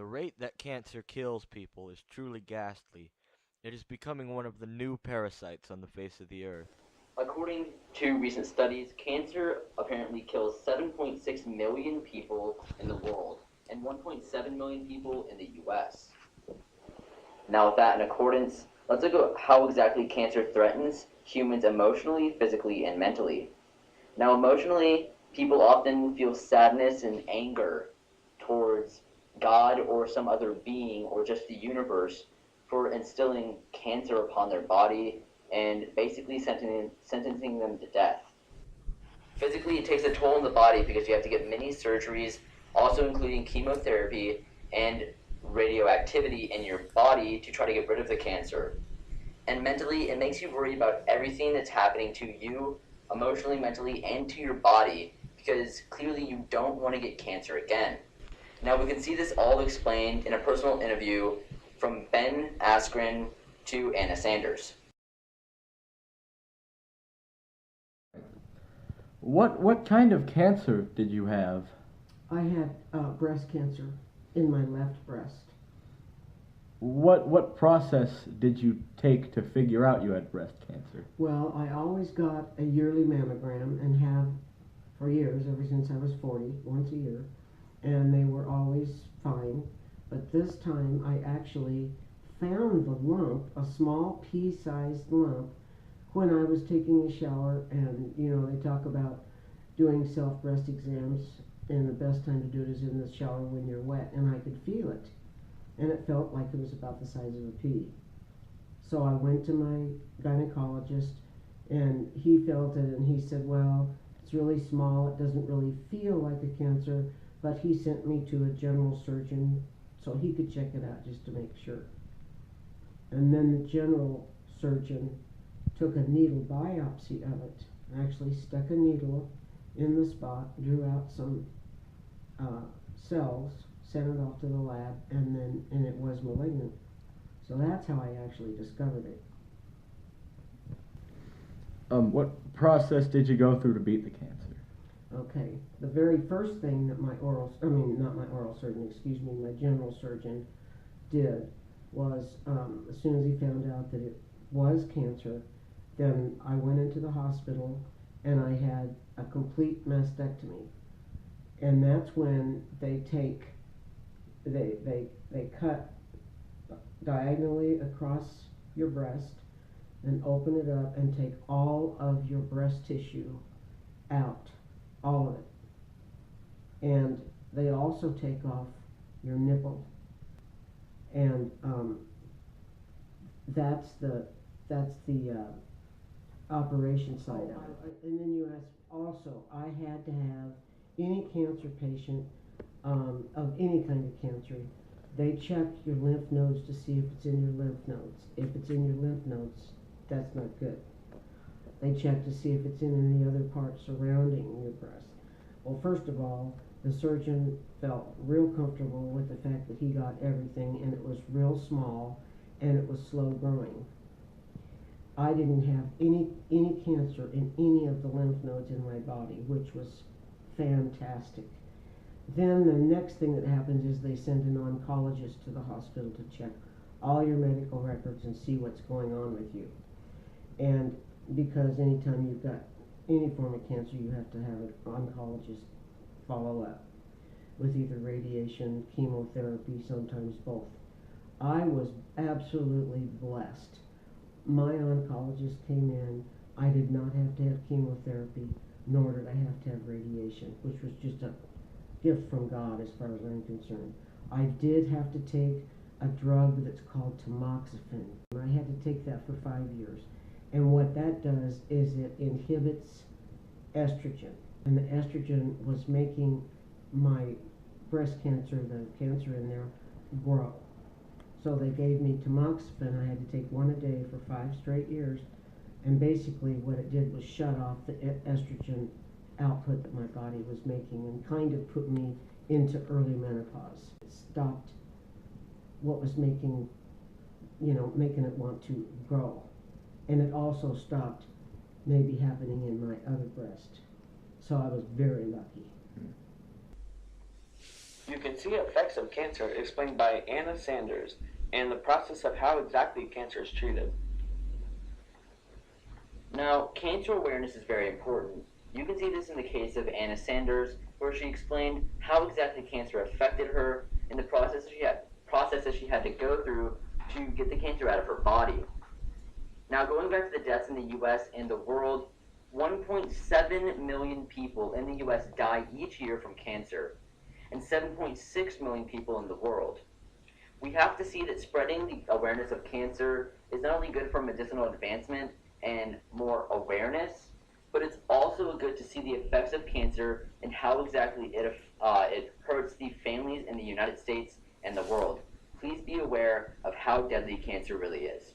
The rate that cancer kills people is truly ghastly. It is becoming one of the new parasites on the face of the earth. According to recent studies, cancer apparently kills 7.6 million people in the world and 1.7 million people in the US. Now, with that in accordance, let's look at how exactly cancer threatens humans emotionally, physically, and mentally. Now, emotionally, people often feel sadness and anger towards God or some other being or just the universe for instilling cancer upon their body and basically sentencing them to death. Physically, it takes a toll on the body because you have to get many surgeries, also including chemotherapy and radioactivity in your body to try to get rid of the cancer. And mentally, it makes you worry about everything that's happening to you, emotionally, mentally, and to your body, because clearly you don't want to get cancer again. Now, we can see this all explained in a personal interview from Ben Askren to Anna Sanders. What kind of cancer did you have? I had breast cancer in my left breast. What process did you take to figure out you had breast cancer? Well, I always got a yearly mammogram and have for years, ever since I was 40, once a year, and they were always fine. But this time I actually found the lump, a small pea-sized lump, when I was taking a shower, and they talk about doing self-breast exams, and the best time to do it is in the shower when you're wet, and I could feel it, and it felt like it was about the size of a pea. So I went to my gynecologist, and he felt it, and he said, well, it's really small, it doesn't really feel like a cancer, but he sent me to a general surgeon so he could check it out just to make sure. And then the general surgeon took a needle biopsy of it, actually stuck a needle in the spot, drew out some cells, sent it off to the lab, and it was malignant. So that's how I actually discovered it. What process did you go through to beat the cancer? Okay, the very first thing that my general surgeon did was, as soon as he found out that it was cancer, then I went into the hospital and I had a complete mastectomy. And that's when they cut diagonally across your breast and open it up and take all of your breast tissue out, all of it. And they also take off your nipple. And that's the operation side of it. And then you ask also, I had to have any cancer patient of any kind of cancer, they check your lymph nodes to see if it's in your lymph nodes. If it's in your lymph nodes, that's not good. They check to see if it's in any other parts surrounding your breast. Well, first of all, the surgeon felt real comfortable with the fact that he got everything, and it was real small and it was slow growing. I didn't have any cancer in any of the lymph nodes in my body, which was fantastic. Then the next thing that happens is they send an oncologist to the hospital to check all your medical records and see what's going on with you. And because anytime you've got any form of cancer, you have to have an oncologist follow up with either radiation, chemotherapy, sometimes both. I was absolutely blessed. My oncologist came in. I did not have to have chemotherapy, nor did I have to have radiation, which was just a gift from God as far as I'm concerned. I did have to take a drug that's called tamoxifen. I had to take that for 5 years. And what that does is it inhibits estrogen. And the estrogen was making my breast cancer, the cancer in there, grow. So they gave me tamoxifen. I had to take one a day for 5 straight years. And basically what it did was shut off the estrogen output that my body was making and kind of put me into early menopause. It stopped what was making it want to grow. And it also stopped maybe happening in my other breast. So I was very lucky. You can see effects of cancer explained by Anna Sanders and the process of how exactly cancer is treated. Now, cancer awareness is very important. You can see this in the case of Anna Sanders, where she explained how exactly cancer affected her and the process that she had to go through to get the cancer out of her body. Now, going back to the deaths in the U.S. and the world, 1.7 million people in the U.S. die each year from cancer, and 7.6 million people in the world. We have to see that spreading the awareness of cancer is not only good for medicinal advancement and more awareness, but it's also good to see the effects of cancer and how exactly it hurts the families in the United States and the world. Please be aware of how deadly cancer really is.